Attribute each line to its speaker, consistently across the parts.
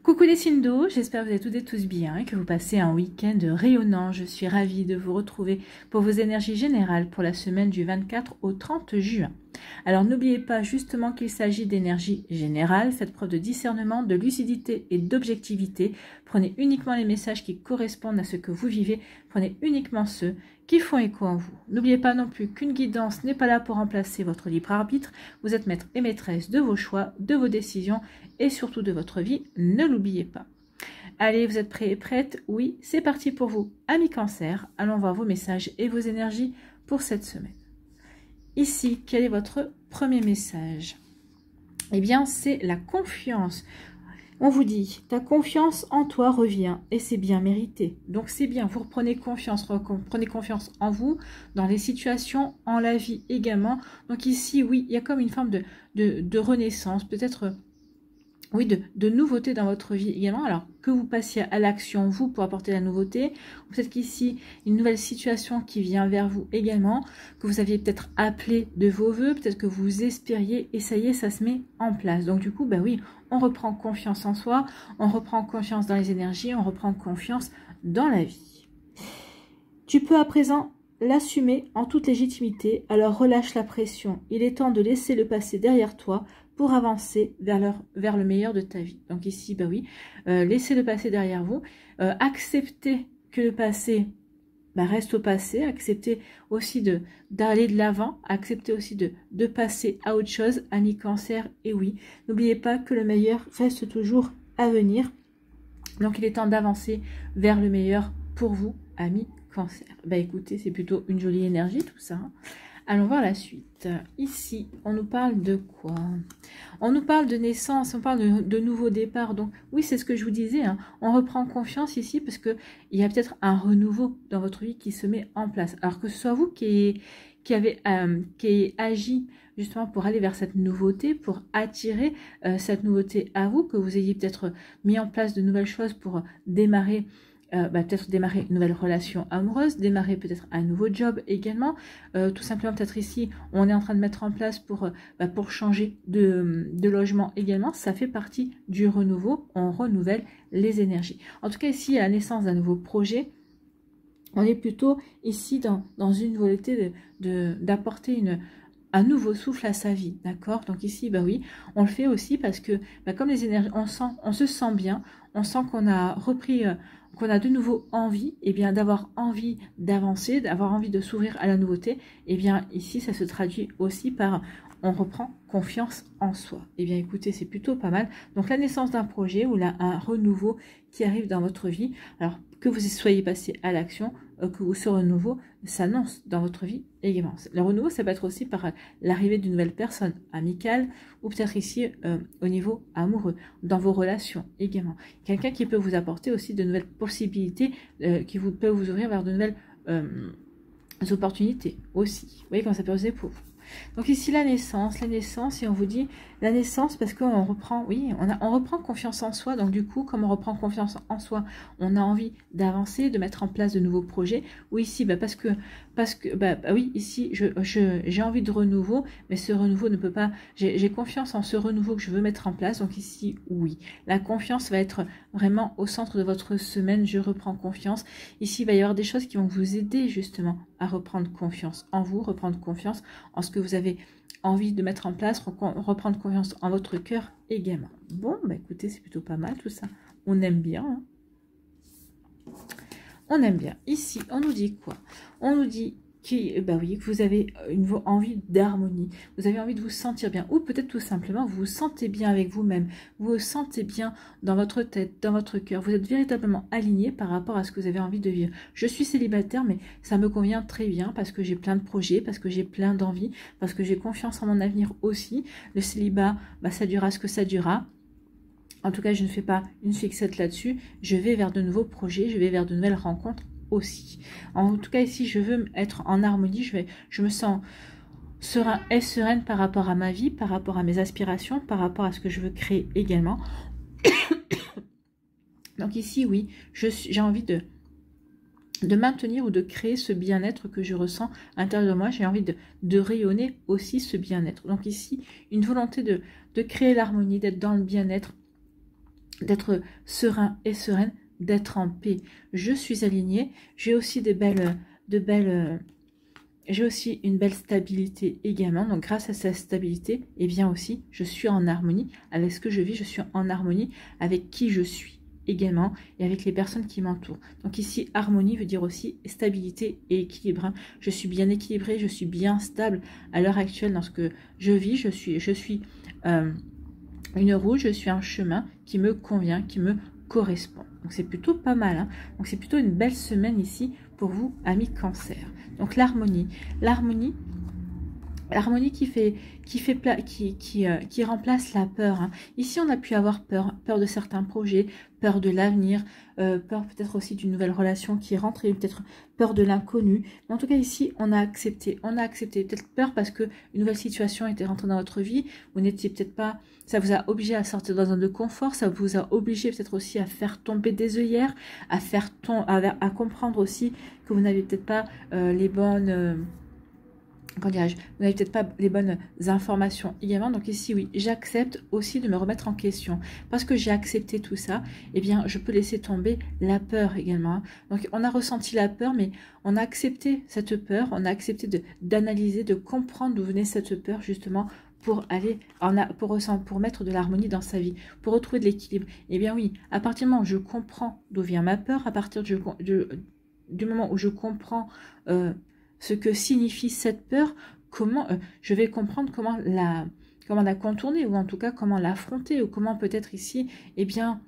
Speaker 1: Coucou les signes d'eau, j'espère que vous êtes toutes et tous bien et que vous passez un week-end rayonnant. Je suis ravie de vous retrouver pour vos énergies générales pour la semaine du 24 au 30 juin. Alors n'oubliez pas justement qu'il s'agit d'énergie générale, faites preuve de discernement, de lucidité et d'objectivité. Prenez uniquement les messages qui correspondent à ce que vous vivez, prenez uniquement ceux qui font écho en vous. N'oubliez pas non plus qu'une guidance n'est pas là pour remplacer votre libre arbitre. Vous êtes maître et maîtresse de vos choix, de vos décisions et surtout de votre vie. Ne l'oubliez pas. Allez, vous êtes prêts et prêtes? Oui, c'est parti pour vous. Amis Cancer, allons voir vos messages et vos énergies pour cette semaine. Ici, quel est votre premier message? Eh bien, c'est la confiance. On vous dit, ta confiance en toi revient et c'est bien mérité. Donc c'est bien, vous reprenez confiance en vous, dans les situations, en la vie également. Donc ici, oui, il y a comme une forme de renaissance, peut-être, oui, de nouveauté dans votre vie également. Alors que vous passiez à l'action, vous, pour apporter la nouveauté. Peut-être qu'ici, une nouvelle situation qui vient vers vous également, que vous aviez peut-être appelé de vos voeux, peut-être que vous espériez, et ça y est, ça se met en place. Donc du coup, bah oui, on reprend confiance en soi, on reprend confiance dans les énergies, on reprend confiance dans la vie. Tu peux à présent l'assumer en toute légitimité, alors relâche la pression. Il est temps de laisser le passé derrière toi pour avancer vers le meilleur de ta vie. Donc ici, bah oui, laissez le passé derrière vous, acceptez que le passé reste au passé, acceptez aussi d'aller de l'avant, acceptez aussi de passer à autre chose, amis Cancer, et oui, n'oubliez pas que le meilleur reste toujours à venir. Donc il est temps d'avancer vers le meilleur pour vous, amis Cancer. Bah écoutez, c'est plutôt une jolie énergie tout ça, hein. Allons voir la suite. Ici, on nous parle de quoi? On nous parle de naissance, on parle de nouveau départ. Donc oui, c'est ce que je vous disais, hein. On reprend confiance ici parce qu'il y a peut-être un renouveau dans votre vie qui se met en place. Alors que ce soit vous qui avez agi justement pour aller vers cette nouveauté, pour attirer cette nouveauté à vous, que vous ayez peut-être mis en place de nouvelles choses pour démarrer peut-être démarrer une nouvelle relation amoureuse, démarrer peut-être un nouveau job également, tout simplement peut-être ici on est en train de mettre en place pour changer de logement également, ça fait partie du renouveau, on renouvelle les énergies. En tout cas ici à la naissance d'un nouveau projet, on est plutôt ici dans une volonté d'apporter un nouveau souffle à sa vie, d'accord? Donc ici, bah oui, on le fait aussi parce que comme les énergies, on se sent bien, on sent qu'on a repris, qu'on a de nouveau envie, et bien d'avoir envie d'avancer, d'avoir envie de s'ouvrir à la nouveauté, et bien ici, ça se traduit aussi par on reprend confiance en soi. Et bien écoutez, c'est plutôt pas mal. Donc la naissance d'un projet ou là un renouveau qui arrive dans votre vie, alors que vous soyez passé à l'action, que ce renouveau s'annonce dans votre vie également. Le renouveau, ça peut être aussi par l'arrivée d'une nouvelle personne amicale ou peut-être ici au niveau amoureux, dans vos relations également. Quelqu'un qui peut vous apporter aussi de nouvelles possibilités, qui peut vous ouvrir vers de nouvelles opportunités aussi. Vous voyez comment ça peut oser pour vous. Donc ici la naissance, et on vous dit la naissance parce qu'on reprend, oui, on reprend confiance en soi. Donc du coup, comme on reprend confiance en soi, on a envie d'avancer, de mettre en place de nouveaux projets. Ou ici, parce que oui, ici j'ai envie de renouveau, mais ce renouveau ne peut pas. J'ai confiance en ce renouveau que je veux mettre en place. Donc ici, oui, la confiance va être vraiment au centre de votre semaine. Je reprends confiance. Ici, il va y avoir des choses qui vont vous aider justement à reprendre confiance en vous, reprendre confiance en ce que vous avez envie de mettre en place, reprendre confiance en votre cœur également. Bon, écoutez, c'est plutôt pas mal tout ça. On aime bien. Hein. On aime bien. Ici, on nous dit quoi? On nous dit que vous avez une envie d'harmonie, vous avez envie de vous sentir bien, ou peut-être tout simplement vous vous sentez bien avec vous-même, vous vous sentez bien dans votre tête, dans votre cœur, vous êtes véritablement aligné par rapport à ce que vous avez envie de vivre. Je suis célibataire, mais ça me convient très bien parce que j'ai plein de projets, parce que j'ai plein d'envies, parce que j'ai confiance en mon avenir aussi. Le célibat, ça durera ce que ça durera. En tout cas, je ne fais pas une fixette là-dessus, je vais vers de nouveaux projets, je vais vers de nouvelles rencontres aussi. En tout cas ici je veux être en harmonie, je me sens serein et sereine par rapport à ma vie, par rapport à mes aspirations, par rapport à ce que je veux créer également. Donc ici oui, j'ai envie de maintenir ou de créer ce bien-être que je ressens à l'intérieur de moi. J'ai envie de rayonner aussi ce bien-être. Donc ici une volonté de créer l'harmonie, d'être dans le bien-être, d'être serein et sereine, d'être en paix. Je suis alignée, j'ai aussi j'ai aussi une belle stabilité également. Donc grâce à cette stabilité, eh bien aussi, je suis en harmonie avec ce que je vis, je suis en harmonie avec qui je suis également et avec les personnes qui m'entourent. Donc ici, harmonie veut dire aussi stabilité et équilibre, hein. Je suis bien équilibrée, je suis bien stable à l'heure actuelle dans ce que je vis. Je suis une roue, je suis un chemin qui me convient, qui me correspond. Donc c'est plutôt pas mal, hein. Donc c'est plutôt une belle semaine ici pour vous, amis Cancer. Donc l'harmonie qui remplace la peur, hein. Ici, on a pu avoir peur de certains projets, peur de l'avenir, peur peut-être aussi d'une nouvelle relation qui rentre et peut-être peur de l'inconnu. Mais en tout cas, ici, on a accepté peut-être peur parce que une nouvelle situation était rentrée dans votre vie. Vous n'étiez peut-être pas, ça vous a obligé à sortir dans un de confort, ça vous a obligé peut-être aussi à faire tomber des œillères, à comprendre aussi que vous n'avez peut-être pas les bonnes... Comment dirais-je, vous n'avez peut-être pas les bonnes informations également. Donc ici, oui, j'accepte aussi de me remettre en question. Parce que j'ai accepté tout ça, eh bien, je peux laisser tomber la peur également, hein. Donc, on a ressenti la peur, mais on a accepté cette peur. On a accepté d'analyser, de comprendre d'où venait cette peur, justement, pour aller, pour mettre de l'harmonie dans sa vie, pour retrouver de l'équilibre. Eh bien, oui, à partir du moment où je comprends d'où vient ma peur, à partir du moment où je comprends... ce que signifie cette peur, comment je vais comprendre comment la contourner, ou en tout cas comment l'affronter, ou comment peut-être ici, eh bien,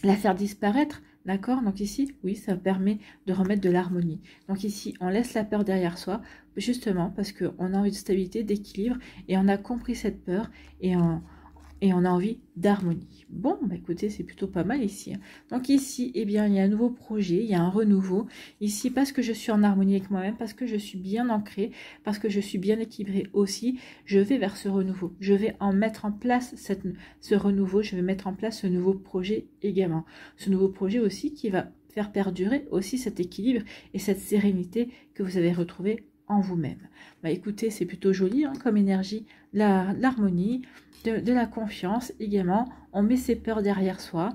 Speaker 1: la faire disparaître, d'accord? Donc ici, oui, ça permet de remettre de l'harmonie. Donc ici, on laisse la peur derrière soi, justement parce qu'on a envie de stabilité, d'équilibre, et on a compris cette peur, et on a envie d'harmonie. Bon, bah écoutez, c'est plutôt pas mal ici, hein. Donc ici, eh bien, il y a un nouveau projet, il y a un renouveau. Ici, parce que je suis en harmonie avec moi-même, parce que je suis bien ancrée, parce que je suis bien équilibrée aussi, je vais vers ce renouveau. Je vais en mettre en place ce renouveau, je vais mettre en place ce nouveau projet également. Ce nouveau projet aussi qui va faire perdurer aussi cet équilibre et cette sérénité que vous avez retrouvé en vous-même. Bah écoutez, c'est plutôt joli, hein, comme énergie, l'harmonie, de la confiance également. On met ses peurs derrière soi,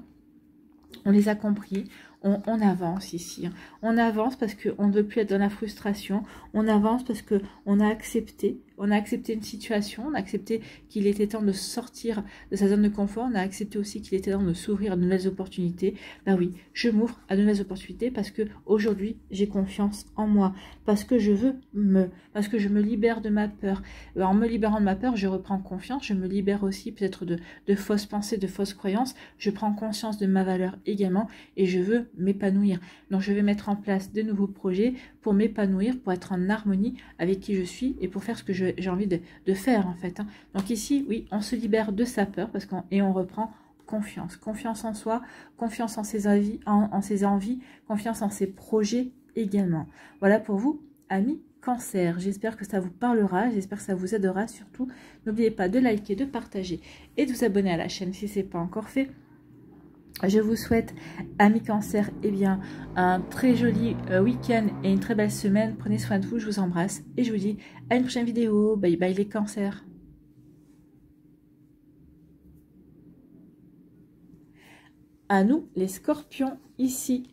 Speaker 1: on les a compris, on avance ici, hein. On avance parce qu'on ne veut plus être dans la frustration, on avance parce qu'on a accepté une situation, on a accepté qu'il était temps de sortir de sa zone de confort, on a accepté aussi qu'il était temps de s'ouvrir à de nouvelles opportunités. Ben oui, je m'ouvre à de nouvelles opportunités parce que aujourd'hui j'ai confiance en moi, parce que je me libère de ma peur. En me libérant de ma peur, je reprends confiance, je me libère aussi peut-être de fausses pensées, de fausses croyances, je prends conscience de ma valeur également et je veux m'épanouir. Donc je vais mettre en place de nouveaux projets pour m'épanouir, pour être en harmonie avec qui je suis et pour faire ce que j'ai envie de faire en fait, hein. Donc ici, oui, on se libère de sa peur et on reprend confiance en soi, confiance en ses envies, confiance en ses projets également. Voilà pour vous, amis Cancer. J'espère que ça vous parlera, j'espère que ça vous aidera. Surtout, n'oubliez pas de liker, de partager et de vous abonner à la chaîne si ce n'est pas encore fait. Je vous souhaite, amis Cancer, eh bien, un très joli week-end et une très belle semaine. Prenez soin de vous, je vous embrasse et je vous dis à une prochaine vidéo. Bye bye les Cancers. À nous, les Scorpions, ici.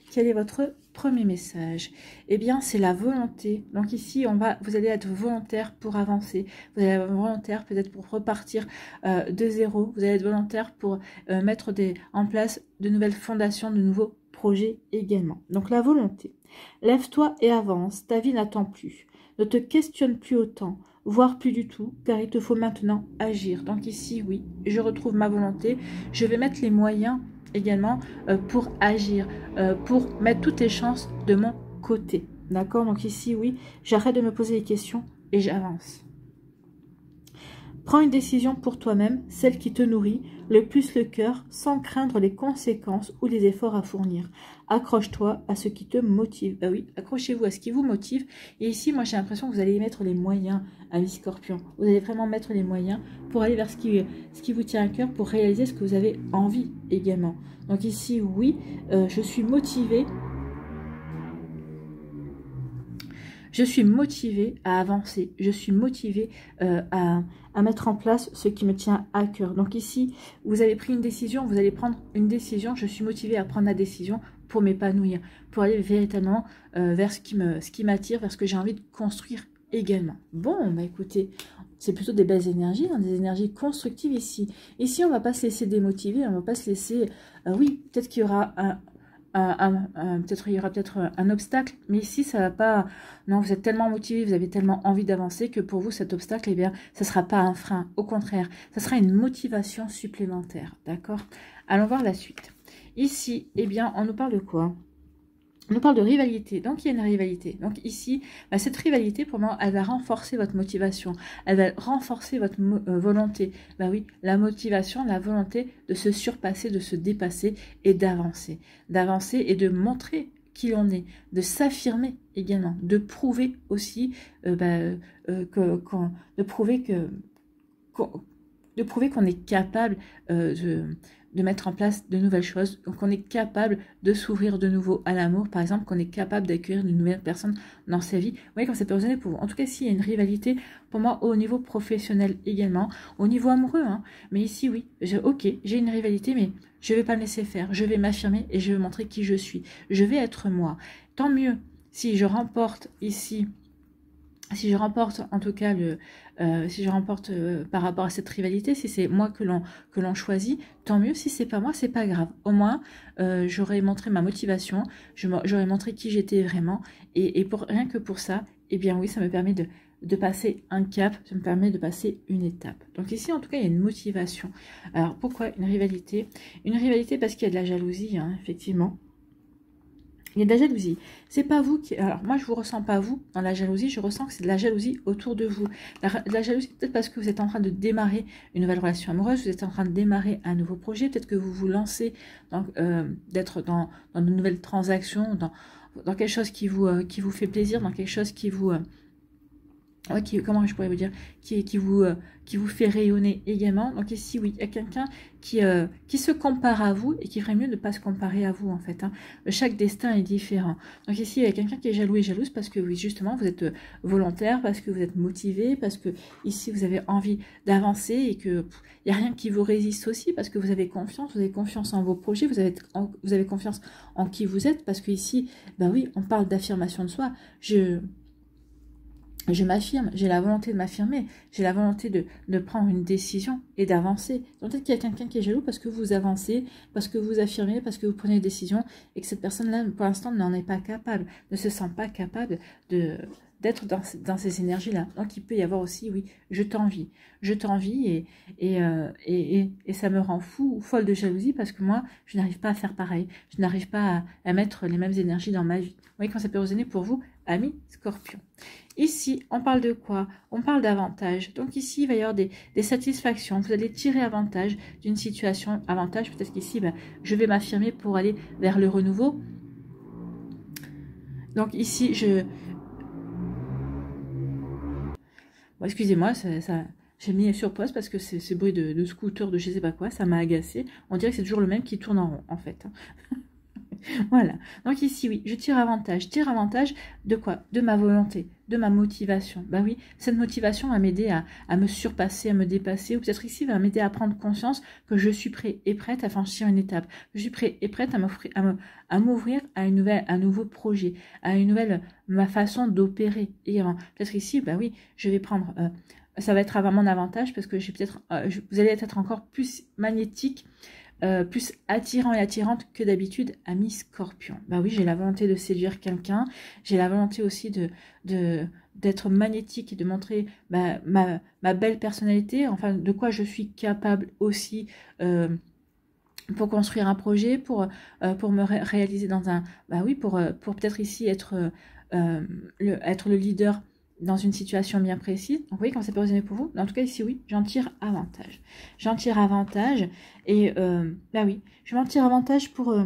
Speaker 1: Quel est votre premier message? Eh bien, c'est la volonté. Donc ici, vous allez être volontaire pour avancer. Vous allez être volontaire peut-être pour repartir de zéro. Vous allez être volontaire pour mettre en place de nouvelles fondations, de nouveaux projets également. Donc la volonté. Lève-toi et avance. Ta vie n'attend plus. Ne te questionne plus autant, voire plus du tout, car il te faut maintenant agir. Donc ici, oui, je retrouve ma volonté. Je vais mettre les moyens également pour agir, pour mettre toutes les chances de mon côté. D'accord? Donc ici, oui, j'arrête de me poser des questions et j'avance. Prends une décision pour toi-même, celle qui te nourrit, le plus le cœur, sans craindre les conséquences ou les efforts à fournir. Accroche-toi à ce qui te motive. Bah oui, accrochez-vous à ce qui vous motive. Et ici, moi, j'ai l'impression que vous allez y mettre les moyens, amis Scorpion. Vous allez vraiment mettre les moyens pour aller vers ce qui vous tient à cœur, pour réaliser ce que vous avez envie également. Donc ici, oui, je suis motivée. Je suis motivée à avancer. Je suis motivée à mettre en place ce qui me tient à cœur. Donc ici, vous avez pris une décision, vous allez prendre une décision. Je suis motivée à prendre la décision pour m'épanouir, pour aller véritablement vers ce qui m'attire, vers ce que j'ai envie de construire également. Bon, bah écoutez, c'est plutôt des belles énergies, hein, des énergies constructives ici. Ici, on ne va pas se laisser démotiver, on ne va pas se laisser... oui, peut-être qu'il y aura peut-être un obstacle, mais ici, ça va pas... Non, vous êtes tellement motivé, vous avez tellement envie d'avancer que pour vous, cet obstacle, eh bien, ça ne sera pas un frein. Au contraire, ça sera une motivation supplémentaire, d'accord? Allons voir la suite. Ici, eh bien, on nous parle de quoi? On nous parle de rivalité, donc il y a une rivalité. Donc ici, bah, cette rivalité, pour moi, elle va renforcer votre motivation. Elle va renforcer votre volonté. Bah oui, la motivation, la volonté de se surpasser, de se dépasser et d'avancer. D'avancer et de montrer qui l'on est, de s'affirmer également, de prouver aussi, de prouver qu'on est capable de mettre en place de nouvelles choses, donc on est capable de s'ouvrir de nouveau à l'amour, par exemple, qu'on est capable d'accueillir de nouvelles personnes dans sa vie. Vous voyez, comme ça peut résonner pour vous. En tout cas, s'il y a une rivalité, pour moi, au niveau professionnel également, au niveau amoureux, hein. Mais ici, oui, ok, j'ai une rivalité, mais je ne vais pas me laisser faire, je vais m'affirmer et je vais montrer qui je suis. Je vais être moi. Tant mieux si je remporte ici... Si je remporte en tout cas par rapport à cette rivalité, si c'est moi que l'on choisit, tant mieux. Si c'est pas moi, c'est pas grave. Au moins, j'aurais montré ma motivation, j'aurais montré qui j'étais vraiment, et rien que pour ça, eh bien oui, ça me permet de passer un cap, ça me permet de passer une étape. Donc ici, en tout cas, il y a une motivation. Alors pourquoi une rivalité? Une rivalité parce qu'il y a de la jalousie, hein, effectivement. Il y a de la jalousie. C'est pas vous qui... Alors, moi, je vous ressens pas vous dans la jalousie. Je ressens que c'est de la jalousie autour de vous. La jalousie, peut-être parce que vous êtes en train de démarrer une nouvelle relation amoureuse. Vous êtes en train de démarrer un nouveau projet. Peut-être que vous vous lancez d'être dans de nouvelles transactions, dans quelque chose qui vous fait plaisir, dans quelque chose qui vous... comment je pourrais vous dire, qui vous fait rayonner également. Donc ici, oui, il y a quelqu'un qui se compare à vous et qui ferait mieux de ne pas se comparer à vous, en fait. Hein. Chaque destin est différent. Donc ici, il y a quelqu'un qui est jaloux et jalouse parce que, oui, justement, vous êtes volontaire, parce que vous êtes motivé, parce que ici, vous avez envie d'avancer et que il n'y a rien qui vous résiste aussi parce que vous avez confiance en vos projets, vous avez confiance en qui vous êtes parce que ici, bah oui, on parle d'affirmation de soi. Je m'affirme, j'ai la volonté de m'affirmer, j'ai la volonté de prendre une décision et d'avancer. Donc peut-être qu'il y a quelqu'un qui est jaloux parce que vous avancez, parce que vous affirmez, parce que vous prenez une décision et que cette personne-là, pour l'instant, n'en est pas capable, ne se sent pas capable d'être dans ces énergies-là. Donc il peut y avoir aussi, oui, je t'envie et ça me rend folle de jalousie parce que moi, je n'arrive pas à faire pareil, je n'arrive pas à mettre les mêmes énergies dans ma vie. Vous voyez quand ça peut résonner pour vous, amis Scorpion. Ici, on parle de quoi? On parle d'avantage. Donc ici, il va y avoir des satisfactions. Vous allez tirer avantage d'une situation. Avantage, peut-être qu'ici, je vais m'affirmer pour aller vers le renouveau. Donc ici, Bon, excusez-moi, j'ai mis sur pause parce que ce bruit de scooter, de je sais pas quoi, ça m'a agacé. On dirait que c'est toujours le même qui tourne en rond, en fait. Voilà. Donc ici, oui, je tire avantage. Tire avantage de quoi? De ma volonté, de ma motivation. Bah oui, cette motivation va m'aider à me surpasser, à me dépasser, ou peut-être ici va m'aider à prendre conscience que je suis prêt et prête à franchir une étape. Je suis prêt et prête à m'ouvrir à un nouveau projet, à ma façon d'opérer. Et peut-être ici, bah oui, je vais prendre... ça va être à mon avantage parce que vous allez être encore plus magnétique, plus attirant et attirante que d'habitude, ami Scorpion. Bah oui, j'ai la volonté de séduire quelqu'un, j'ai la volonté aussi d'être magnétique et de montrer ma belle personnalité, enfin de quoi je suis capable aussi pour construire un projet, pour me réaliser dans un... Bah oui, pour peut-être ici être le leader dans une situation bien précise. Donc, vous voyez comment ça peut résonner pour vous. En tout cas, ici, oui, j'en tire avantage. J'en tire avantage. Et, bah oui, je m'en tire avantage pour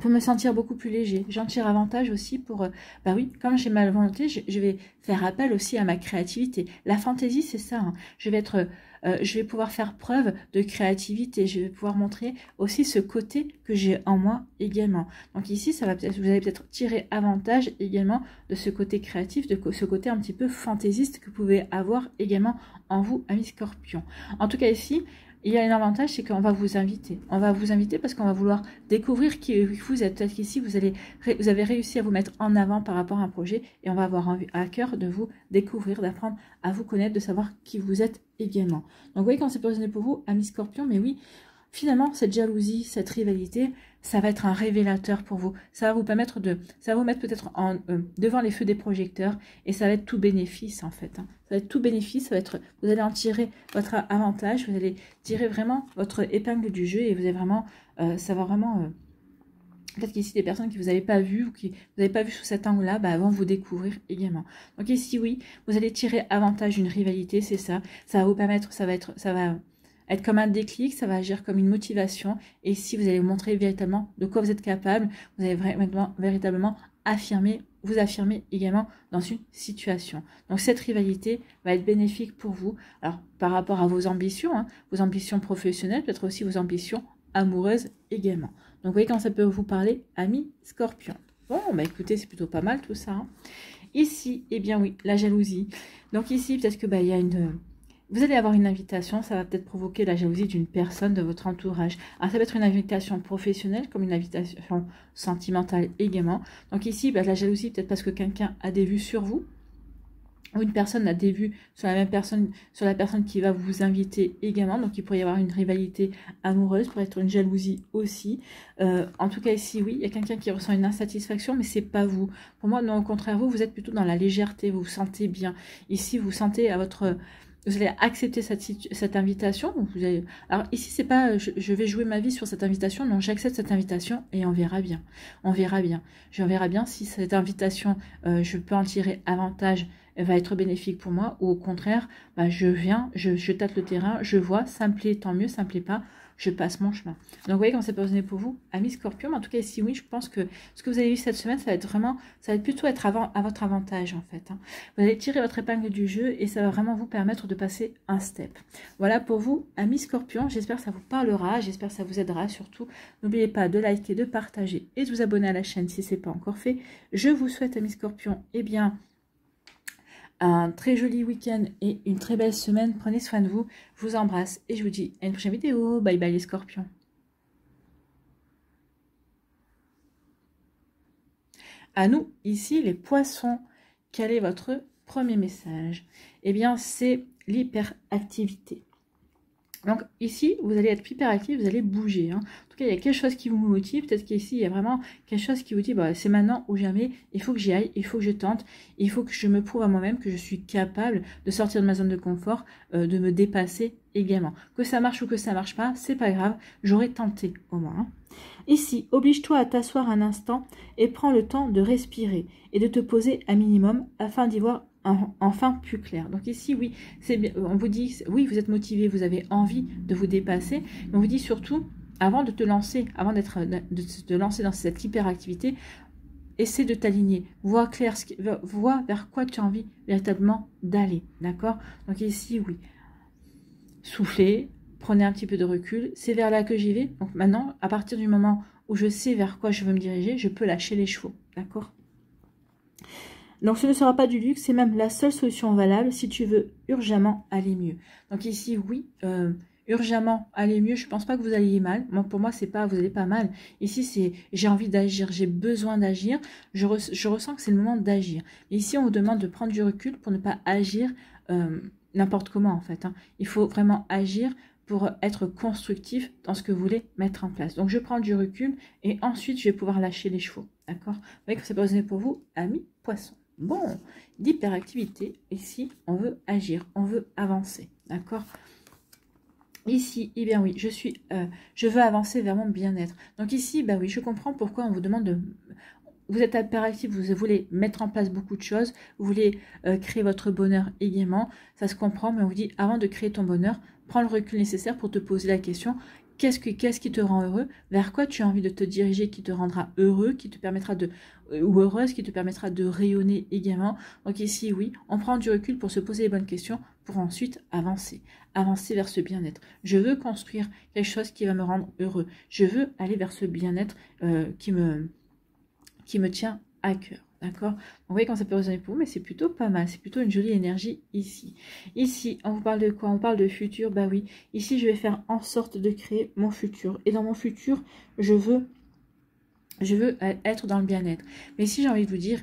Speaker 1: pour me sentir beaucoup plus léger. J'en tire avantage aussi pour, bah oui, comme j'ai ma volonté, je vais faire appel aussi à ma créativité. La fantaisie, c'est ça, hein. Je vais pouvoir faire preuve de créativité. Je vais pouvoir montrer aussi ce côté que j'ai en moi également. Donc ici, ça va peut-être, vous allez peut-être tirer avantage également de ce côté créatif, de ce côté un petit peu fantaisiste que vous pouvez avoir également en vous, amis Scorpion. En tout cas ici, il y a un avantage, c'est qu'on va vous inviter. On va vous inviter parce qu'on va vouloir découvrir qui vous êtes. Peut-être qu'ici, vous avez réussi à vous mettre en avant par rapport à un projet et on va avoir à cœur de vous découvrir, d'apprendre à vous connaître, de savoir qui vous êtes également. Donc, vous voyez, quand c'est positionné pour vous, amis Scorpion, mais oui, finalement, cette jalousie, cette rivalité, ça va être un révélateur pour vous. Ça va vous permettre ça va vous mettre peut-être devant les feux des projecteurs et ça va être tout bénéfice en fait, hein. Ça va être tout bénéfice, vous allez en tirer votre avantage, vous allez tirer vraiment votre épingle du jeu et vous allez vraiment, ça va vraiment... Peut-être qu'ici, des personnes que vous n'avez pas vues ou qui vous n'avez pas vu sous cet angle-là, bah, vont vous découvrir également. Donc ici, oui, vous allez tirer avantage d'une rivalité, c'est ça. Ça va vous permettre, ça va être comme un déclic, ça va agir comme une motivation. Et si vous allez vous montrer véritablement de quoi vous êtes capable, vous allez véritablement vous affirmer également dans une situation. Donc cette rivalité va être bénéfique pour vous. Alors par rapport à vos ambitions, hein, vos ambitions professionnelles, peut-être aussi vos ambitions amoureuses également. Donc vous voyez quand ça peut vous parler, amis Scorpion. Bon, bah écoutez, c'est plutôt pas mal tout ça, hein. Ici, eh bien oui, la jalousie. Donc ici, peut-être que bah, il y a vous allez avoir une invitation, ça va peut-être provoquer la jalousie d'une personne de votre entourage. Alors ça peut être une invitation professionnelle comme une invitation sentimentale également. Donc ici, bah, la jalousie peut-être parce que quelqu'un a des vues sur vous, ou une personne a des vues sur la même personne, sur la personne qui va vous inviter également. Donc il pourrait y avoir une rivalité amoureuse, pourrait être une jalousie aussi. En tout cas ici, oui, il y a quelqu'un qui ressent une insatisfaction, mais c'est pas vous. Pour moi, non, au contraire, vous êtes plutôt dans la légèreté, vous vous sentez bien. Ici, vous sentez vous allez accepter cette invitation. Alors ici, c'est pas je vais jouer ma vie sur cette invitation. Non, j'accepte cette invitation et on verra bien. On verra bien. On verra bien si cette invitation, je peux en tirer avantage, va être bénéfique pour moi, ou au contraire, bah, je viens, je tâte le terrain, je vois, ça me plaît, tant mieux, ça me plaît pas, je passe mon chemin. Donc vous voyez comment c'est positionné pour vous, amis Scorpion. Mais en tout cas ici, oui, je pense que ce que vous avez vu cette semaine, ça va plutôt être à votre avantage en fait, hein. Vous allez tirer votre épingle du jeu et ça va vraiment vous permettre de passer un step. Voilà pour vous, amis Scorpion. J'espère que ça vous parlera, j'espère que ça vous aidera surtout. N'oubliez pas de liker, de partager et de vous abonner à la chaîne si ce n'est pas encore fait. Je vous souhaite, amis Scorpion, eh bien, un très joli week-end et une très belle semaine. Prenez soin de vous. Je vous embrasse et je vous dis à une prochaine vidéo. Bye bye les Scorpions. À nous, ici, les poissons, quel est votre premier message? Eh bien, c'est l'hyperactivité. Donc ici, vous allez être hyperactif, vous allez bouger, hein. En tout cas, il y a quelque chose qui vous motive. Peut-être qu'ici, il y a vraiment quelque chose qui vous dit, bah, c'est maintenant ou jamais, il faut que j'y aille, il faut que je tente, il faut que je me prouve à moi-même que je suis capable de sortir de ma zone de confort, de me dépasser également. Que ça marche ou que ça marche pas, c'est pas grave, j'aurais tenté au moins, hein. Ici, oblige-toi à t'asseoir un instant et prends le temps de respirer et de te poser un minimum afin d'y voir enfin plus clair. Donc ici, oui, on vous dit, oui, vous êtes motivé, vous avez envie de vous dépasser, mais on vous dit surtout, avant de te lancer, avant de te lancer dans cette hyperactivité, essaie de t'aligner, vois clair, vois vers quoi tu as envie véritablement d'aller, d'accord? Donc ici, oui, soufflez, prenez un petit peu de recul, c'est vers là que j'y vais. Donc maintenant, à partir du moment où je sais vers quoi je veux me diriger, je peux lâcher les chevaux, d'accord? Donc ce ne sera pas du luxe, c'est même la seule solution valable si tu veux urgemment aller mieux. Donc ici, oui, urgemment aller mieux, je ne pense pas que vous alliez mal. Moi, pour moi, c'est pas, vous n'allez pas mal. Ici, c'est j'ai envie d'agir, j'ai besoin d'agir, je ressens que c'est le moment d'agir. Ici, on vous demande de prendre du recul pour ne pas agir n'importe comment en fait, hein. Il faut vraiment agir pour être constructif dans ce que vous voulez mettre en place. Donc je prends du recul et ensuite je vais pouvoir lâcher les chevaux, d'accord? Vous voyez que c'est posé pour vous, amis poissons. Bon, d'hyperactivité, ici, on veut agir, on veut avancer, d'accord? Ici, eh bien oui, je veux avancer vers mon bien-être. Donc ici, bah oui, je comprends pourquoi on vous demande de... Vous êtes hyperactif, vous voulez mettre en place beaucoup de choses, vous voulez créer votre bonheur également, ça se comprend, mais on vous dit, avant de créer ton bonheur, prends le recul nécessaire pour te poser la question, qu'est-ce qui te rend heureux, vers quoi tu as envie de te diriger, qui te rendra heureux, qui te permettra de, ou heureuse, qui te permettra de rayonner également. Donc ici, oui, on prend du recul pour se poser les bonnes questions, pour ensuite avancer vers ce bien-être. Je veux construire quelque chose qui va me rendre heureux. Je veux aller vers ce bien-être qui me tient à cœur. D'accord? Vous voyez quand ça peut résonner pour vous, mais c'est plutôt pas mal. C'est plutôt une jolie énergie ici. Ici, on vous parle de quoi? On parle de futur. Bah oui, ici, je vais faire en sorte de créer mon futur. Et dans mon futur, je veux être dans le bien-être. Mais ici, j'ai envie de vous dire,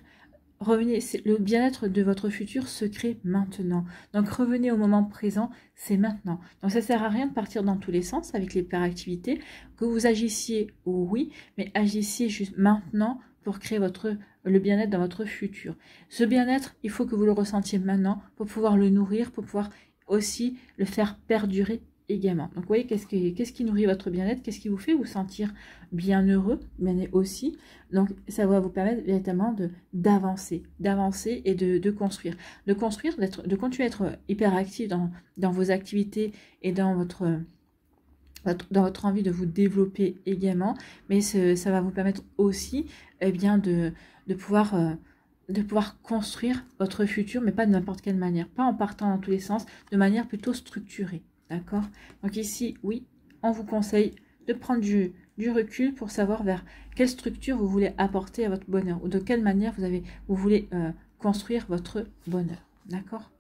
Speaker 1: revenez, le bien-être de votre futur se crée maintenant. Donc revenez au moment présent, c'est maintenant. Donc ça ne sert à rien de partir dans tous les sens avec l'hyperactivité. Que vous agissiez, oui, mais agissiez juste maintenant pour créer le bien-être dans votre futur. Ce bien-être, il faut que vous le ressentiez maintenant pour pouvoir le nourrir, pour pouvoir aussi le faire perdurer également. Donc vous voyez, qu'est-ce qui nourrit votre bien-être, qu'est-ce qui vous fait vous sentir bien heureux, mais aussi, donc ça va vous permettre véritablement d'avancer et de construire, de continuer à être hyperactif dans vos activités et dans votre envie de vous développer également, mais ça va vous permettre aussi bien de pouvoir construire votre futur, mais pas de n'importe quelle manière, pas en partant dans tous les sens, de manière plutôt structurée. D'accord? Donc ici, oui, on vous conseille de prendre du recul pour savoir vers quelle structure vous voulez apporter à votre bonheur ou de quelle manière vous voulez construire votre bonheur. D'accord?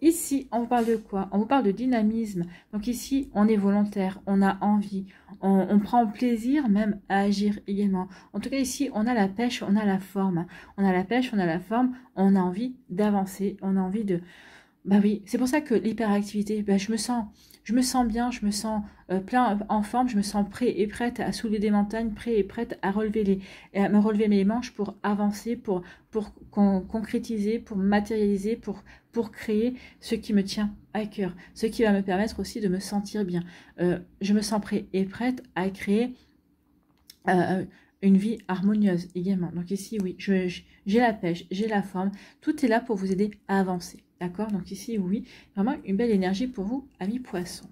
Speaker 1: Ici, on vous parle de quoi? On vous parle de dynamisme. Donc ici, on est volontaire, on a envie, on prend plaisir même à agir également. En tout cas, ici, on a la pêche, on a la forme. On a la pêche, on a la forme, on a envie d'avancer, on a envie de... Bah oui, c'est pour ça que l'hyperactivité, je me sens bien, je me sens plein en forme, je me sens prêt et prête à soulever des montagnes, prêt et prête à me relever mes manches pour avancer, pour concrétiser, pour matérialiser, pour créer ce qui me tient à cœur, ce qui va me permettre aussi de me sentir bien. Je me sens prêt et prête à créer une vie harmonieuse également. Donc ici, oui, j'ai la pêche, j'ai la forme, tout est là pour vous aider à avancer. D'accord? Donc ici, oui, vraiment une belle énergie pour vous, amis poissons.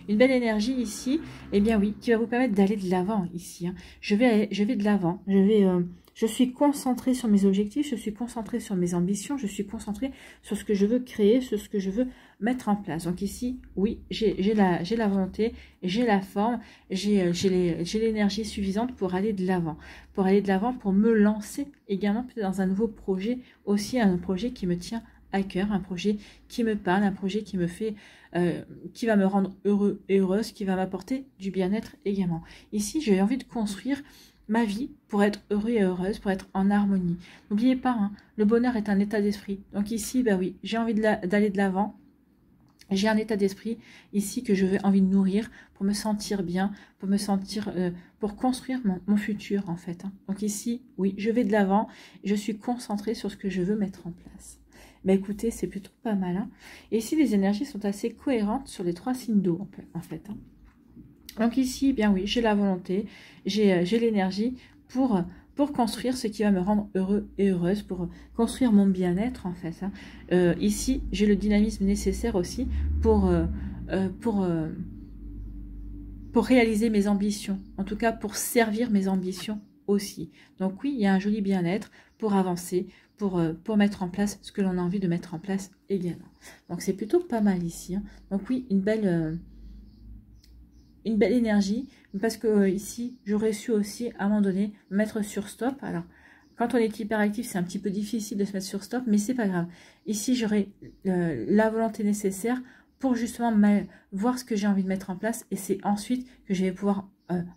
Speaker 1: Une belle énergie ici, eh bien oui, qui va vous permettre d'aller de l'avant ici. Hein. Je vais de l'avant, je suis concentrée sur mes objectifs, je suis concentrée sur mes ambitions, je suis concentrée sur ce que je veux créer, sur ce que je veux mettre en place. Donc ici, oui, j'ai la volonté, j'ai la forme, j'ai l'énergie suffisante pour aller de l'avant. Pour me lancer également peut-être dans un nouveau projet, aussi un projet qui me tient à cœur, un projet qui me parle, un projet qui me fait, qui va me rendre heureux et heureuse, qui va m'apporter du bien-être également. Ici, j'ai envie de construire ma vie pour être heureux et heureuse, pour être en harmonie. N'oubliez pas, hein, le bonheur est un état d'esprit. Donc ici, bah oui, j'ai envie d'aller de l'avant. J'ai un état d'esprit ici que j'ai envie de nourrir pour me sentir bien, pour construire mon futur en fait. Hein. Donc ici, oui, je vais de l'avant, je suis concentrée sur ce que je veux mettre en place. Mais écoutez, c'est plutôt pas mal. Hein. Et ici, les énergies sont assez cohérentes sur les 3 signes d'eau en fait. Hein. Donc ici, bien oui, j'ai la volonté, j'ai l'énergie pour construire ce qui va me rendre heureux et heureuse, pour construire mon bien-être en fait. Hein. Ici, j'ai le dynamisme nécessaire aussi pour réaliser mes ambitions, en tout cas pour servir mes ambitions aussi. Donc oui, il y a un joli bien-être pour avancer, pour mettre en place ce que l'on a envie de mettre en place également. Donc c'est plutôt pas mal ici. Hein. Donc oui, une belle énergie, parce que ici, j'aurais su aussi, à un moment donné, me mettre sur stop. Alors, quand on est hyperactif, c'est un petit peu difficile de se mettre sur stop, mais c'est pas grave. Ici, j'aurai la volonté nécessaire pour justement voir ce que j'ai envie de mettre en place, et c'est ensuite que je vais pouvoir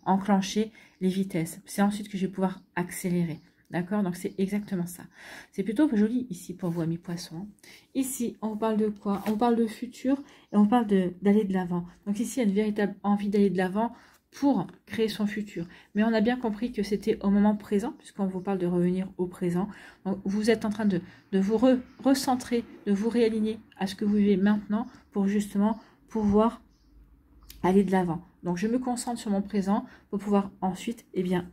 Speaker 1: enclencher les vitesses. C'est ensuite que je vais pouvoir accélérer. D'accord? Donc, c'est exactement ça. C'est plutôt joli ici pour vous, amis poissons. Ici, on vous parle de quoi? On parle de futur et on parle d'aller de l'avant. Donc, ici, il y a une véritable envie d'aller de l'avant pour créer son futur. Mais on a bien compris que c'était au moment présent, puisqu'on vous parle de revenir au présent. Donc, vous êtes en train de vous recentrer, de vous réaligner à ce que vous vivez maintenant pour justement pouvoir aller de l'avant. Donc, je me concentre sur mon présent pour pouvoir ensuite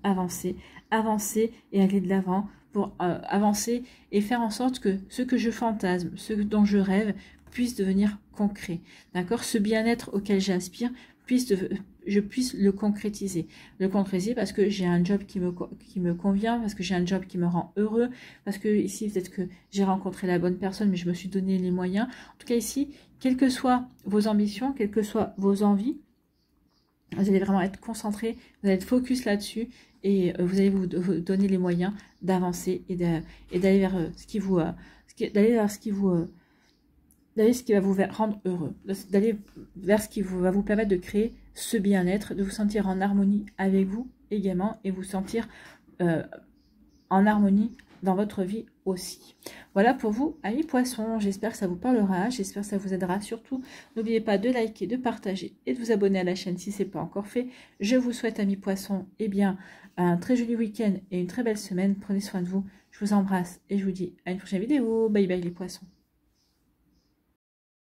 Speaker 1: avancer et aller de l'avant pour avancer et faire en sorte que ce que je fantasme, ce dont je rêve puisse devenir concret. D'accord? Ce bien-être auquel j'aspire je puisse le concrétiser. Le concrétiser parce que j'ai un job qui me convient, parce que j'ai un job qui me rend heureux, parce que ici, peut-être que j'ai rencontré la bonne personne, mais je me suis donné les moyens. En tout cas, ici, quelles que soient vos ambitions, quelles que soient vos envies, vous allez vraiment être concentré, vous allez être focus là-dessus et vous allez vous donner les moyens d'avancer et d'aller vers ce qui vous... d'aller vers ce qui vous... d'aller ce qui va vous rendre heureux, d'aller vers ce qui va vous permettre de créer ce bien-être, de vous sentir en harmonie avec vous également et vous sentir en harmonie dans votre vie aussi. Voilà pour vous, amis poissons. J'espère que ça vous parlera, j'espère que ça vous aidera. Surtout, n'oubliez pas de liker, de partager et de vous abonner à la chaîne si ce n'est pas encore fait. Je vous souhaite, amis poissons, eh bien, un très joli week-end et une très belle semaine. Prenez soin de vous. Je vous embrasse et je vous dis à une prochaine vidéo. Bye bye les poissons.